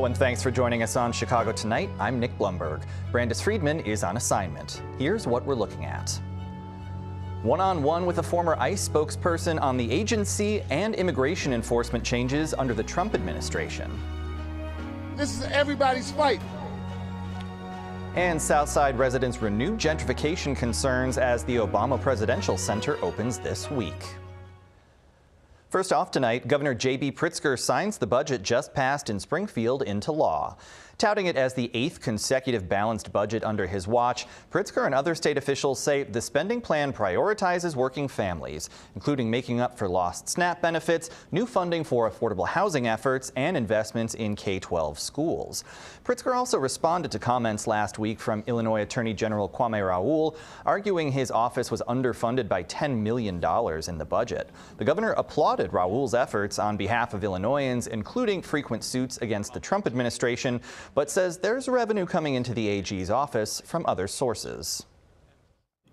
Hello and thanks for joining us on Chicago Tonight. I'm Nick Blumberg. Brandis Friedman is on assignment. Here's what we're looking at. One-on-one with a former ICE spokesperson on the agency and immigration enforcement changes under the Trump administration. This is everybody's fight. And Southside residents renew gentrification concerns as the Obama Presidential Center opens this week. First off tonight, Governor J.B. Pritzker signs the budget just passed in Springfield into law. Touting it as the 8th consecutive balanced budget under his watch, Pritzker and other state officials say the spending plan prioritizes working families, including making up for lost SNAP benefits, new funding for affordable housing efforts, and investments in K-12 schools. Pritzker also responded to comments last week from Illinois Attorney General Kwame Raoul, arguing his office was underfunded by $10 million in the budget. The governor applauded Raoul's efforts on behalf of Illinoisans, including frequent suits against the Trump administration, but says there's revenue coming into the AG's office from other sources.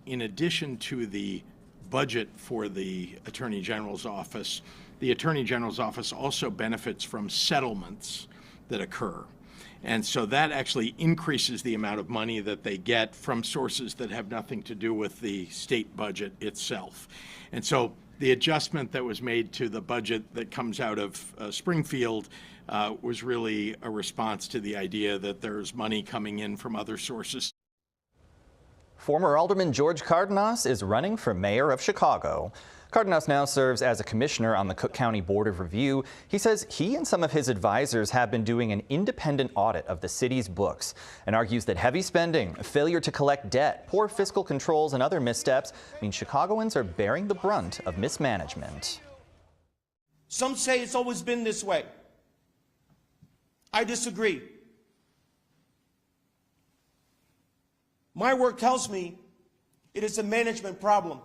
In addition to the budget for the Attorney General's office, the Attorney General's office also benefits from settlements that occur. And so that actually increases the amount of money that they get from sources that have nothing to do with the state budget itself. And so the adjustment that was made to the budget that comes out of Springfield was really a response to the idea that there's money coming in from other sources. Former Alderman George Cardenas is running for mayor of Chicago. Cardenas now serves as a commissioner on the Cook County Board of Review. He says he and some of his advisors have been doing an independent audit of the city's books and argues that heavy spending, failure to collect debt, poor fiscal controls, and other missteps mean Chicagoans are bearing the brunt of mismanagement. Some say it's always been this way. I disagree. My work tells me it is a management problem.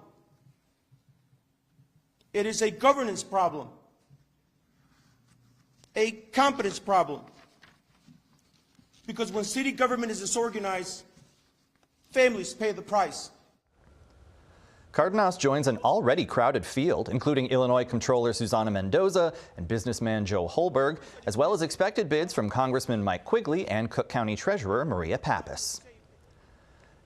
It is a governance problem, a competence problem. Because when city government is disorganized, families pay the price. Cardenas joins an already crowded field, including Illinois Comptroller Susana Mendoza and businessman Joe Holberg, as well as expected bids from Congressman Mike Quigley and Cook County Treasurer Maria Pappas.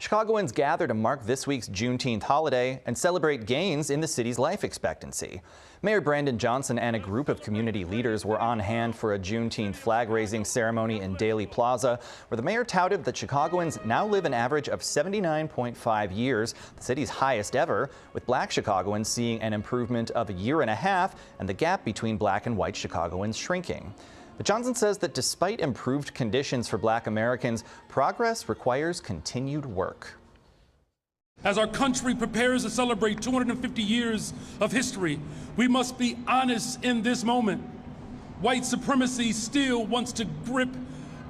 Chicagoans gather to mark this week's Juneteenth holiday and celebrate gains in the city's life expectancy. Mayor Brandon Johnson and a group of community leaders were on hand for a Juneteenth flag-raising ceremony in Daly Plaza, where the mayor touted that Chicagoans now live an average of 79.5 years, the city's highest ever, with black Chicagoans seeing an improvement of a year and a half and the gap between black and white Chicagoans shrinking. But Johnson says that despite improved conditions for black Americans, progress requires continued work. As our country prepares to celebrate 250 years of history, we must be honest in this moment. White supremacy still wants to grip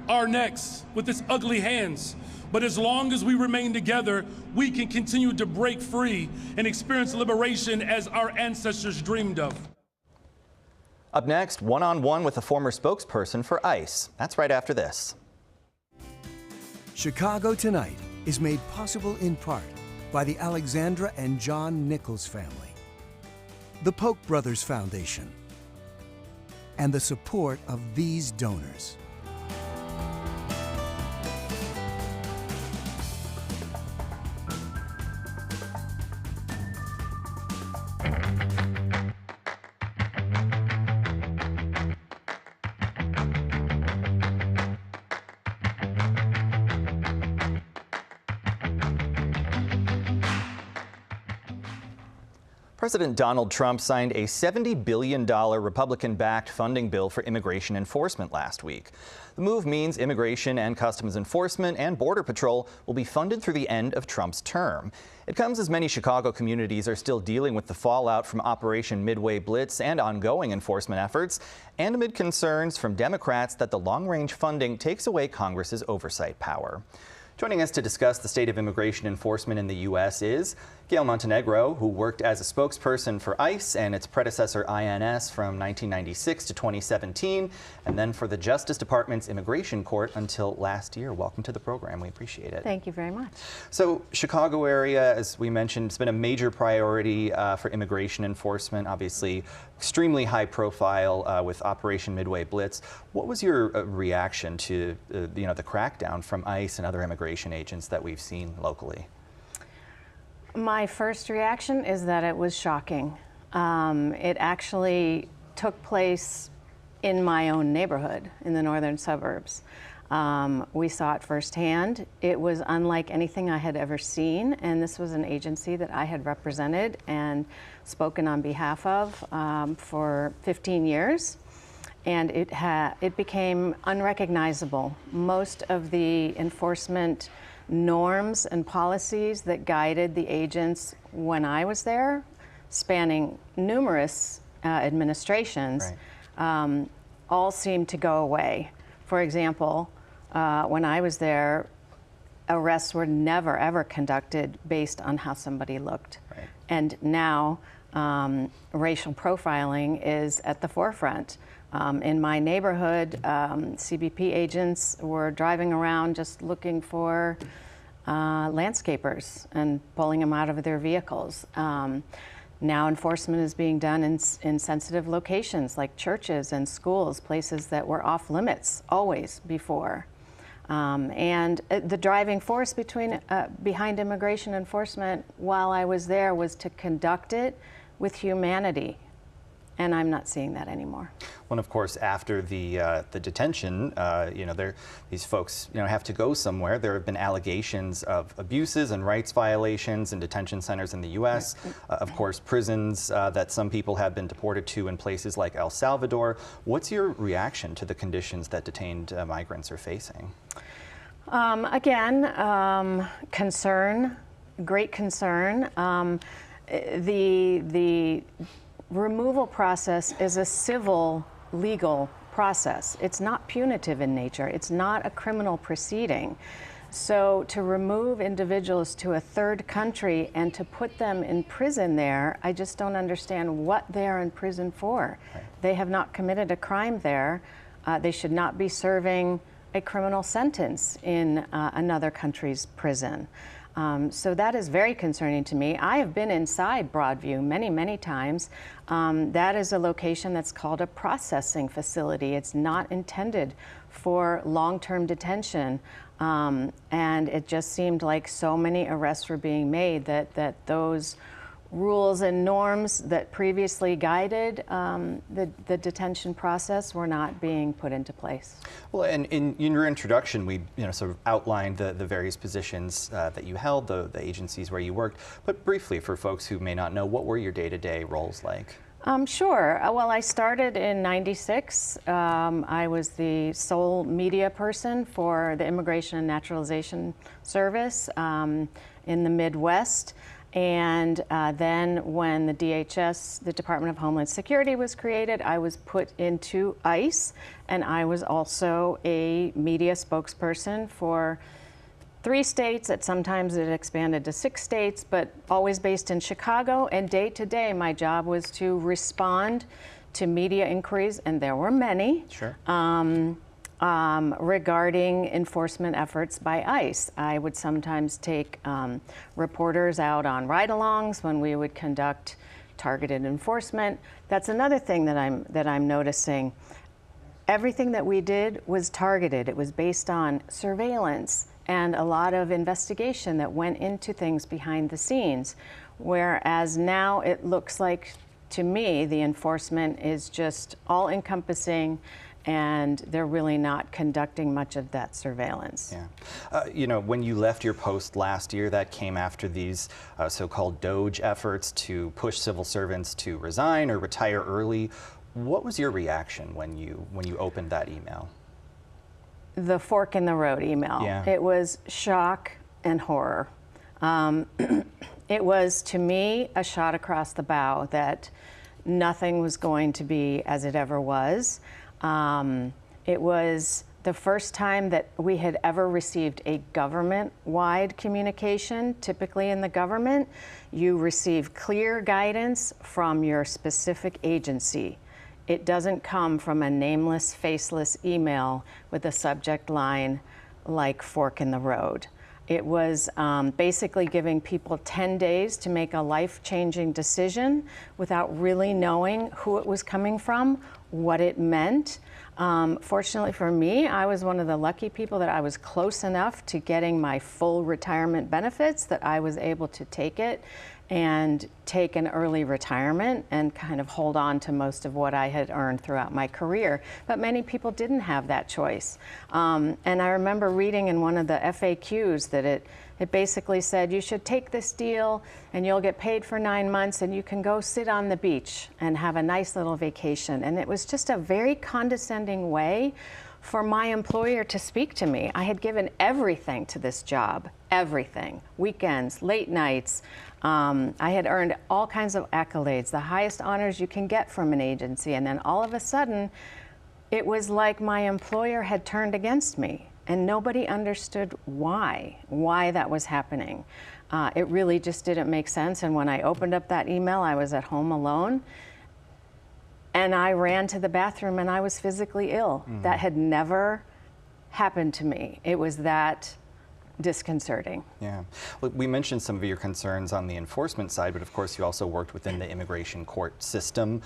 our necks with its ugly hands. But as long as we remain together, we can continue to break free and experience liberation as our ancestors dreamed of. Up next, one-on-one with a former spokesperson for ICE. That's right after this. Chicago Tonight is made possible in part by the Alexandra and John Nichols family, the Polk Brothers Foundation, and the support of these donors. President Donald Trump signed a $70 billion Republican-backed funding bill for immigration enforcement last week. The move means Immigration and Customs Enforcement and Border Patrol will be funded through the end of Trump's term. It comes as many Chicago communities are still dealing with the fallout from Operation Midway Blitz and ongoing enforcement efforts, and amid concerns from Democrats that the long-range funding takes away Congress's oversight power. Joining us to discuss the state of immigration enforcement in the U.S. is Gail Montenegro, who worked as a spokesperson for ICE and its predecessor INS from 1996 to 2017, and then for the Justice Department's Immigration Court until last year. Welcome to the program. We appreciate it. Thank you very much. So, Chicago area, as we mentioned, has been a major priority for immigration enforcement. Obviously, extremely high profile with Operation Midway Blitz. What was your reaction to the crackdown from ICE and other immigration agents that we've seen locally? My first reaction is that it was shocking. It actually took place in my own neighborhood in the northern suburbs. We saw it firsthand. It was unlike anything I had ever seen, and this was an agency that I had represented and spoken on behalf of for 15 years. And it became unrecognizable. Most of the enforcement norms and policies that guided the agents when I was there, spanning numerous administrations, right. All seemed to go away. For example, when I was there, arrests were never ever conducted based on how somebody looked. Right. And now racial profiling is at the forefront. In my neighborhood, CBP agents were driving around just looking for landscapers and pulling them out of their vehicles. Now enforcement is being done in sensitive locations like churches and schools, places that were off limits always before. And the driving force behind immigration enforcement while I was there was to conduct it with humanity. And I'm not seeing that anymore. Well, of course, after the detention, these folks, have to go somewhere. There have been allegations of abuses and rights violations in detention centers in the U.S. Of course, prisons that some people have been deported to in places like El Salvador. What's your reaction to the conditions that detained migrants are facing? Concern, great concern. The removal process is a civil legal process. It's not punitive in nature. It's not a criminal proceeding. So to remove individuals to a third country and to put them in prison there, I just don't understand what they are in prison for. Right. They have not committed a crime there. They should not be serving a criminal sentence in another country's prison. So that is very concerning to me. I have been inside Broadview many, many times. That is a location that's called a processing facility. It's not intended for long-term detention. And it just seemed like so many arrests were being made that those rules and norms that previously guided the detention process were not being put into place. Well, and in your introduction, we sort of outlined the various positions that you held, the agencies where you worked. But briefly, for folks who may not know, what were your day-to-day roles like? Sure. Well, I started in '96. I was the sole media person for the Immigration and Naturalization Service in the Midwest. And then when the DHS, the Department of Homeland Security, was created, I was put into ICE, and I was also a media spokesperson for 3 states. Sometimes it expanded to 6 states, but always based in Chicago. And day to day, my job was to respond to media inquiries, and there were many. Sure. Regarding enforcement efforts by ICE. I would sometimes take reporters out on ride-alongs when we would conduct targeted enforcement. That's another thing that I'm noticing. Everything that we did was targeted. It was based on surveillance and a lot of investigation that went into things behind the scenes. Whereas now it looks like, to me, the enforcement is just all-encompassing, and they're really not conducting much of that surveillance. Yeah. When you left your post last year, that came after these so-called DOGE efforts to push civil servants to resign or retire early. What was your reaction when you opened that email? The fork in the road email. Yeah. It was shock and horror. It was, to me, a shot across the bow that nothing was going to be as it ever was. It was the first time that we had ever received a government-wide communication. Typically in the government, you receive clear guidance from your specific agency. It doesn't come from a nameless, faceless email with a subject line like fork in the road. It was basically giving people 10 days to make a life-changing decision without really knowing who it was coming from, what it meant. Fortunately for me, I was one of the lucky people that I was close enough to getting my full retirement benefits that I was able to take it and take an early retirement and kind of hold on to most of what I had earned throughout my career. But many people didn't have that choice. And I remember reading in one of the FAQs that it basically said, you should take this deal and you'll get paid for 9 months and you can go sit on the beach and have a nice little vacation. And it was just a very condescending way for my employer to speak to me. I had given everything to this job, everything, weekends, late nights. I had earned all kinds of accolades, the highest honors you can get from an agency. And then all of a sudden, it was like my employer had turned against me. And nobody understood why that was happening. It really just didn't make sense. And when I opened up that email, I was at home alone. And I ran to the bathroom and I was physically ill. That had never happened to me. It was that disconcerting. Yeah. Well, we mentioned some of your concerns on the enforcement side, but of course you also worked within the immigration court system.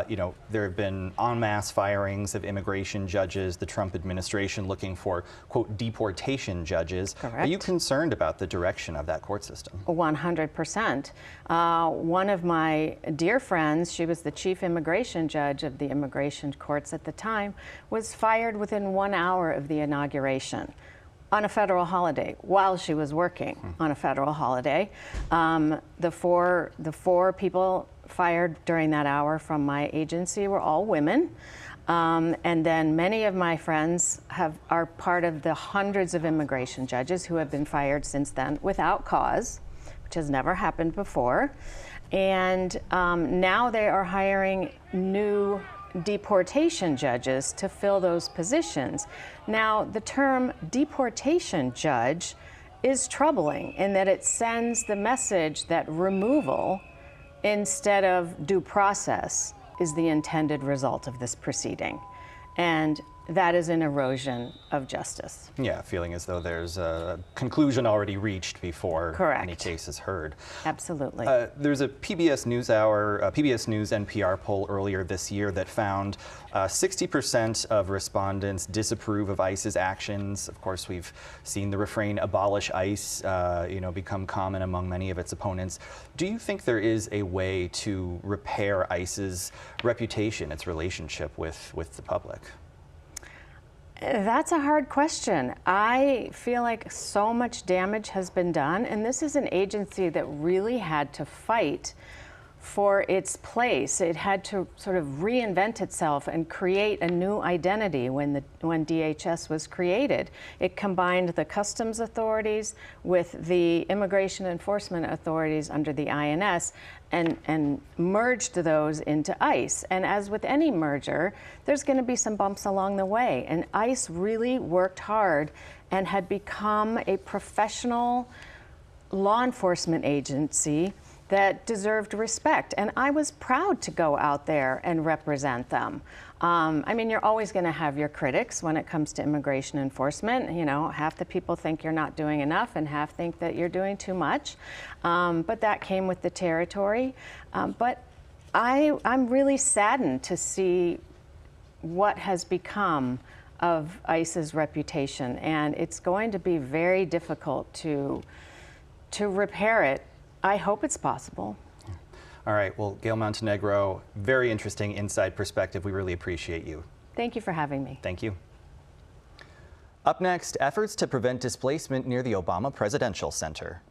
You know, there have been en masse firings of immigration judges, the Trump administration looking for, quote, deportation judges. Correct. Are you concerned about the direction of that court system? 100%. One of my dear friends, she was the chief immigration judge of the immigration courts at the time, was fired within 1 hour of the inauguration on a federal holiday while she was working on a federal holiday. The four people fired during that hour from my agency were all women. And then many of my friends are part of the hundreds of immigration judges who have been fired since then without cause, which has never happened before. And now they are hiring new deportation judges to fill those positions. Now, the term deportation judge is troubling in that it sends the message that removal instead of due process is the intended result of this proceeding. And that is an erosion of justice. Yeah, feeling as though there's a conclusion already reached before any case is heard. Absolutely. There's a PBS NewsHour, PBS News NPR poll earlier this year that found 60% of respondents disapprove of ICE's actions. Of course, we've seen the refrain "abolish ICE" become common among many of its opponents. Do you think there is a way to repair ICE's reputation, its relationship with the public? That's a hard question. I feel like so much damage has been done, and this is an agency that really had to fight for its place. It had to sort of reinvent itself and create a new identity when DHS was created. It combined the customs authorities with the immigration enforcement authorities under the INS and merged those into ICE. And as with any merger, there's going to be some bumps along the way. And ICE really worked hard and had become a professional law enforcement agency that deserved respect. And I was proud to go out there and represent them. I mean, you're always going to have your critics when it comes to immigration enforcement. You know, half the people think you're not doing enough and half think that you're doing too much. But that came with the territory. But I'm really saddened to see what has become of ICE's reputation. And it's going to be very difficult to repair it. I hope it's possible. All right, well, Gail Montenegro, very interesting inside perspective. We really appreciate you. Thank you for having me. Thank you. Up next, efforts to prevent displacement near the Obama Presidential Center.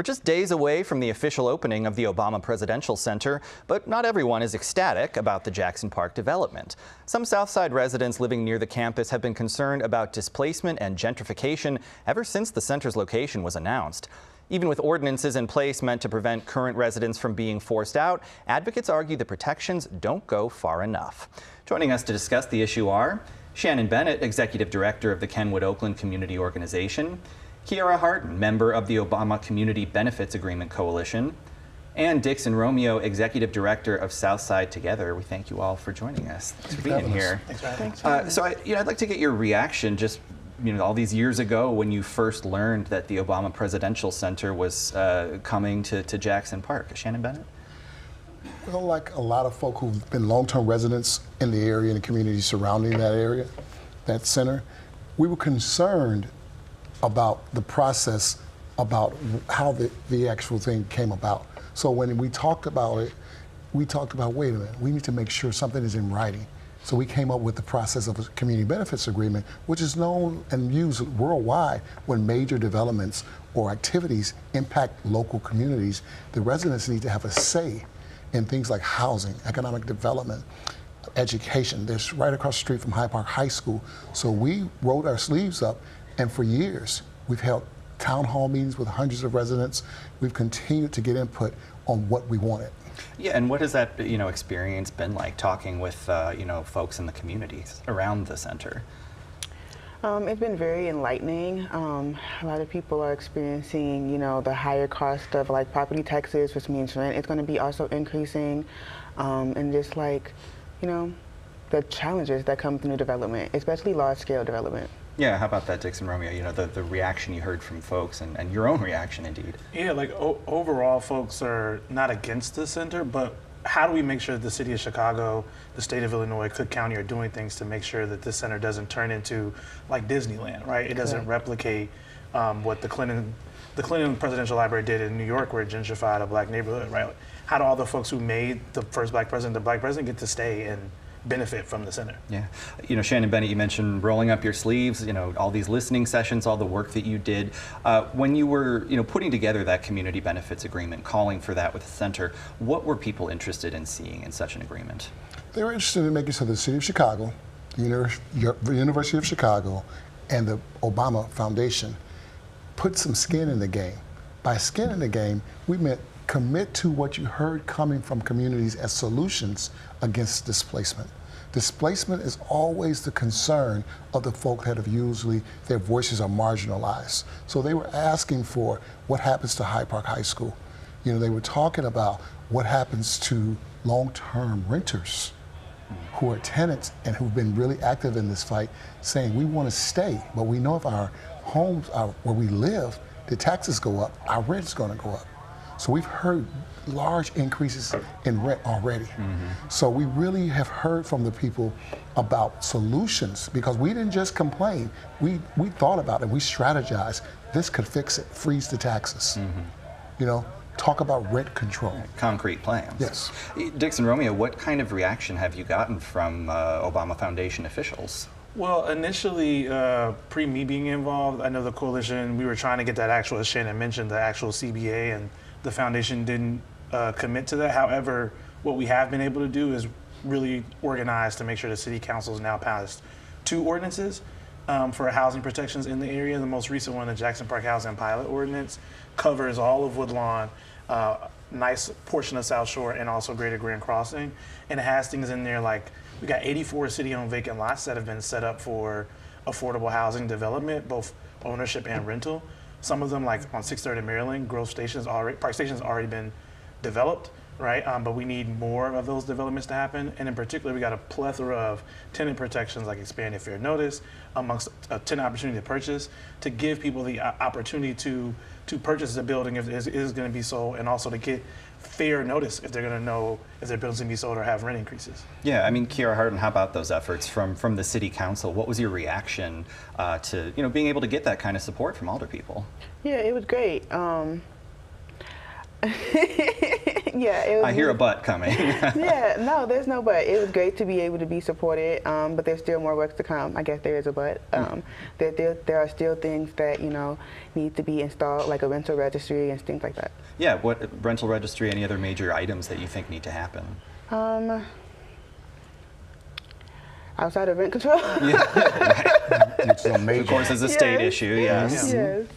just days away from the official opening of the Obama Presidential Center, but not everyone is ecstatic about the Jackson Park development. Some Southside residents living near the campus have been concerned about displacement and gentrification ever since the center's location was announced. Even with ordinances in place meant to prevent current residents from being forced out, advocates argue the protections don't go far enough. Joining us to discuss the issue are Shannon Bennett, Executive Director of the Kenwood Oakland Community Organization, Kiara Harton, member of the Obama Community Benefits Agreement Coalition, and Dixon Romeo, Executive Director of Southside Together. We thank you all for joining us, for being here. Thanks for having me. So I'd like to get your reaction just all these years ago when you first learned that the Obama Presidential Center was coming to Jackson Park. Shannon Bennett? Well, like a lot of folk who've been long-term residents in the area and the community surrounding that area, that center, we were concerned about the process, about how the actual thing came about. So when we talked about it, we talked about, wait a minute, we need to make sure something is in writing. So we came up with the process of a community benefits agreement, which is known and used worldwide when major developments or activities impact local communities. The residents need to have a say in things like housing, economic development, education. There's right across the street from Hyde Park High School. So we rolled our sleeves up, and for years we've held town hall meetings with hundreds of residents. We've continued to get input on what we wanted. Yeah, and what has that experience been like, talking with folks in the communities around the center? It's been very enlightening. A lot of people are experiencing, the higher cost of like property taxes, which means rent is going to be also increasing, and just like, the challenges that come through new development, especially large-scale development. Yeah, how about that, Dixon Romeo? The reaction you heard from folks and your own reaction, indeed. Yeah, like overall, folks are not against the center, but how do we make sure that the city of Chicago, the state of Illinois, Cook County are doing things to make sure that this center doesn't turn into like Disneyland, right? It doesn't replicate what the Clinton Presidential Library did in New York, where it gentrified a black neighborhood, right? How do all the folks who made the first black president the black president get to stay and benefit from the center? Yeah. Shannon Bennett, you mentioned rolling up your sleeves, all these listening sessions, all the work that you did. When you were, putting together that community benefits agreement, calling for that with the center, what were people interested in seeing in such an agreement? They were interested in making sure the City of Chicago, the University of Chicago, and the Obama Foundation put some skin in the game. By skin in the game, we meant commit to what you heard coming from communities as solutions against displacement. Displacement is always the concern of the folk that have usually their voices are marginalized. So they were asking for what happens to Hyde Park High School. They were talking about what happens to long-term renters who are tenants and who've been really active in this fight, saying we want to stay, but we know if our homes are where we live, the taxes go up, our rent's going to go up. So we've heard large increases in rent already. So we really have heard from the people about solutions, because we didn't just complain. We thought about it, we strategized. This could fix it, freeze the taxes. Talk about rent control. Concrete plans. Yes. Dixon Romeo, what kind of reaction have you gotten from Obama Foundation officials? Well, initially, pre me being involved, I know the coalition, we were trying to get that actual, as Shannon mentioned, the actual CBA, and the foundation didn't commit to that. However, what we have been able to do is really organize to make sure the city council has now passed 2 ordinances for housing protections in the area. The most recent one, the Jackson Park Housing Pilot Ordinance, covers all of Woodlawn, nice portion of South Shore, and also Greater Grand Crossing. And it has things in there like, we got 84 city-owned vacant lots that have been set up for affordable housing development, both ownership and rental. Some of them, like on 630 Maryland, Park Station's already been developed, right? But we need more of those developments to happen. And in particular, we got a plethora of tenant protections like expanded fair notice, amongst a tenant opportunity to purchase, to give people the opportunity to purchase the building if it is going to be sold, and also to get fair notice if they're going to know if their building's going to be sold or have rent increases. Yeah, Kiara Harton, how about those efforts from the city council? What was your reaction to being able to get that kind of support from alder people? Yeah, it was great. Yeah, it was. I hear a but coming. Yeah, no, there's no but. It was great to be able to be supported, but there's still more work to come. I guess there is a but. There are still things that, you know, need to be installed, like a rental registry and things like that. Yeah, what rental registry, any other major items that you think need to happen? Outside of rent control? It's a major. Of course, it's a state issue, yes. Yes.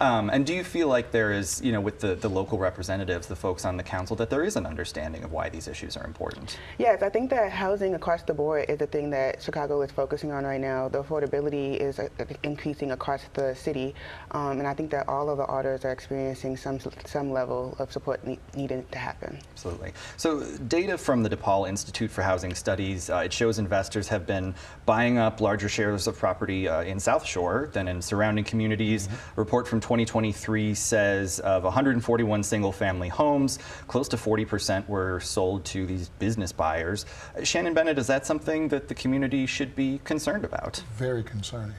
And do you feel like there is, you know, with the local representatives, the folks on the council, that there is an understanding of why these issues are important? Yes, I think that housing across the board is the thing that Chicago is focusing on right now. The affordability is increasing across the city, and I think that all of the orders are experiencing some level of support needing to happen. Absolutely. So data from the DePaul Institute for Housing Studies, it shows investors have been buying up larger shares of property in South Shore than in surrounding communities. A report from 2023 says of 141 single-family homes, close to 40% were sold to these business buyers. Shannon Bennett, is that something that the community should be concerned about? Very concerning,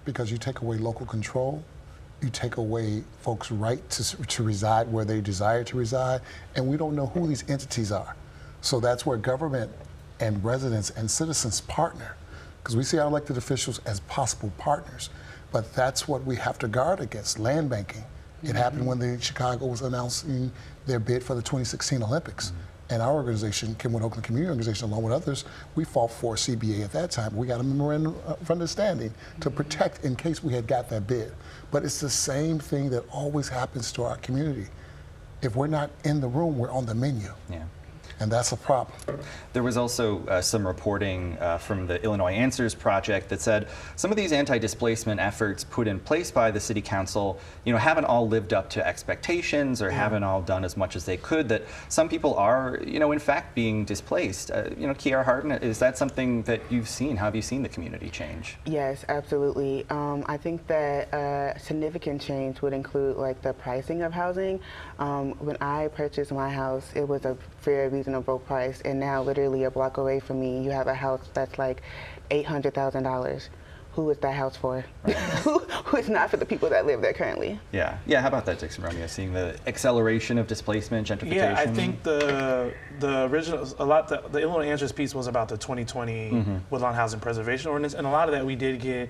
because you take away local control, you take away folks' right to reside where they desire to reside, and we don't know who these entities are. So that's where government and residents and citizens partner, because we see our elected officials as possible partners. But that's what we have to guard against, land banking. It happened when Chicago was announcing their bid for the 2016 Olympics. And our organization, Kenwood Oakland Community Organization, along with others, we fought for CBA at that time. We got a memorandum of understanding to protect in case we had got that bid. But it's the same thing that always happens to our community. If we're not in the room, we're on the menu. Yeah. And that's a problem. There was also some reporting from the Illinois Answers Project that said some of these anti-displacement efforts put in place by the City Council, you know, haven't all lived up to expectations or haven't all done as much as they could, that some people are, you know, in fact being displaced. You know, Kiara Harden, is that something that you've seen? How have you seen the community change? Yes, absolutely. I think that significant change would include like the pricing of housing. When I purchased my house, it was a very reasonable price, and now literally a block away from me, you have a house that's like $800,000. Who is that house for? Right. Who is not for the people that live there currently? Yeah. Yeah. How about that, Dixon Romeo? Seeing the acceleration of displacement, gentrification. Yeah, I think the original the Illinois Answers piece was about the 2020 Woodlawn Housing Preservation Ordinance, and a lot of that we did get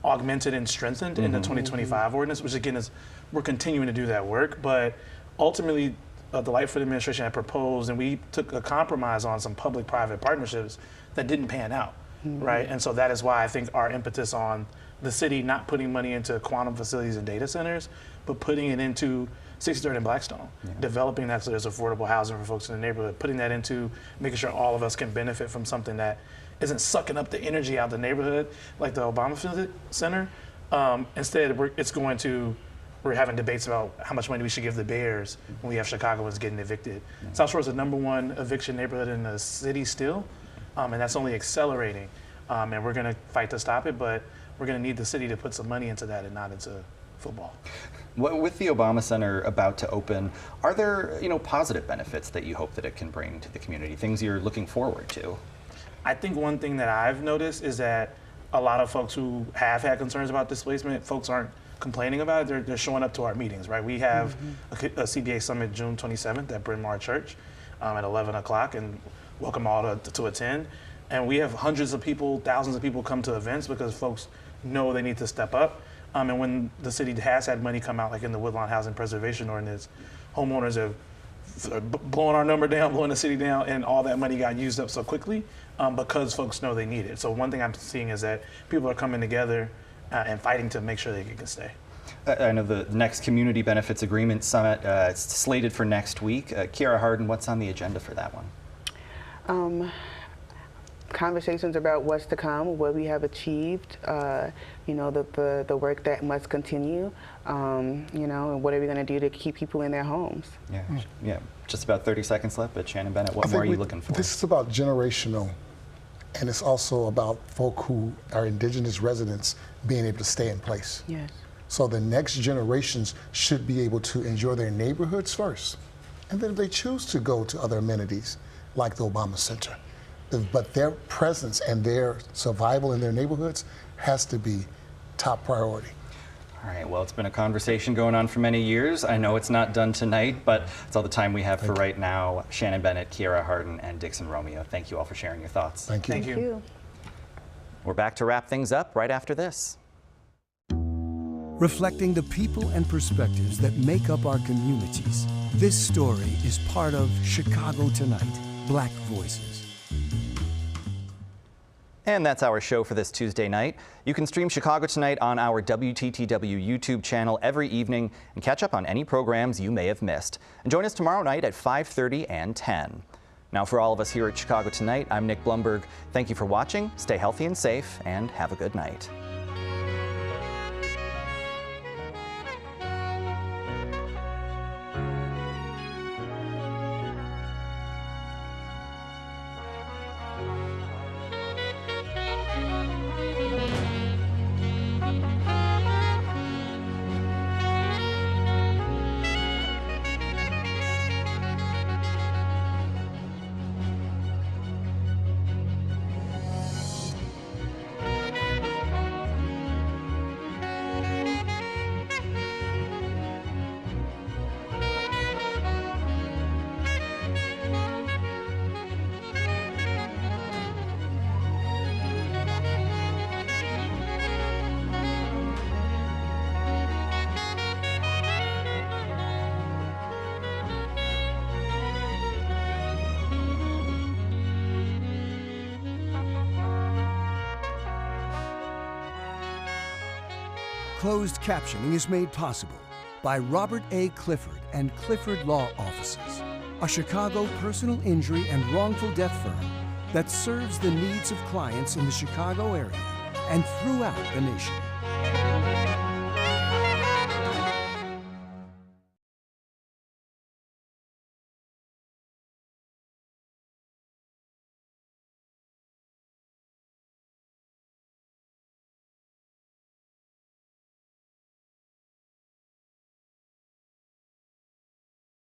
augmented and strengthened in the 2025 ordinance, which again is we're continuing to do that work, but ultimately. The Lightfoot administration had proposed, and we took a compromise on some public-private partnerships that didn't pan out, right? And so that is why I think our impetus on the city not putting money into quantum facilities and data centers, but putting it into 63rd and Blackstone, developing that so there's affordable housing for folks in the neighborhood, putting that into making sure all of us can benefit from something that isn't sucking up the energy out of the neighborhood like the Obama Center. Instead, it's going to we're having debates about how much money we should give the Bears when we have Chicagoans getting evicted. South Shore is the #1 eviction neighborhood in the city still, and that's only accelerating. And we're going to fight to stop it, but we're going to need the city to put some money into that and not into football. With the Obama Center about to open, are there, you know, positive benefits that you hope that it can bring to the community, things you're looking forward to? I think one thing that I've noticed is that a lot of folks who have had concerns about displacement, folks aren't complaining about it, they're showing up to our meetings, right? We have a CBA Summit June 27th at Bryn Mawr Church at 11 o'clock, and welcome all to attend. And we have hundreds of people, thousands of people come to events because folks know they need to step up. And when the city has had money come out, like in the Woodlawn Housing Preservation Ordinance, homeowners have blowing our number down, blowing the city down, and all that money got used up so quickly because folks know they need it. So one thing I'm seeing is that people are coming together and fighting to make sure they can stay. I know the next Community Benefits Agreement Summit, it's slated for next week. Kiara Harden, what's on the agenda for that one? Conversations about what's to come, what we have achieved, you know, the work that must continue, you know, and what are we going to do to keep people in their homes. Yeah. Just about 30 seconds left, but Shannon Bennett, what more are you looking for? This is about generational, and it's also about folk who are indigenous residents being able to stay in place. Yes. So the next generations should be able to enjoy their neighborhoods first, and then if they choose to go to other amenities like the Obama Center. But their presence and their survival in their neighborhoods has to be top priority. All right, well, it's been a conversation going on for many years. I know it's not done tonight, but it's all the time we have for right now. Shannon Bennett, Kiera Hardin, and Dixon Romeo, thank you all for sharing your thoughts. Thank you. Thank you. We're back to wrap things up right after this. Reflecting the people and perspectives that make up our communities, this story is part of Chicago Tonight, Black Voices. And that's our show for this Tuesday night. You can stream Chicago Tonight on our WTTW YouTube channel every evening and catch up on any programs you may have missed. And join us tomorrow night at 5:30 and 10. Now, for all of us here at Chicago Tonight, I'm Nick Blumberg. Thank you for watching, stay healthy and safe, and have a good night. Closed captioning is made possible by Robert A. Clifford and Clifford Law Offices, a Chicago personal injury and wrongful death firm that serves the needs of clients in the Chicago area and throughout the nation.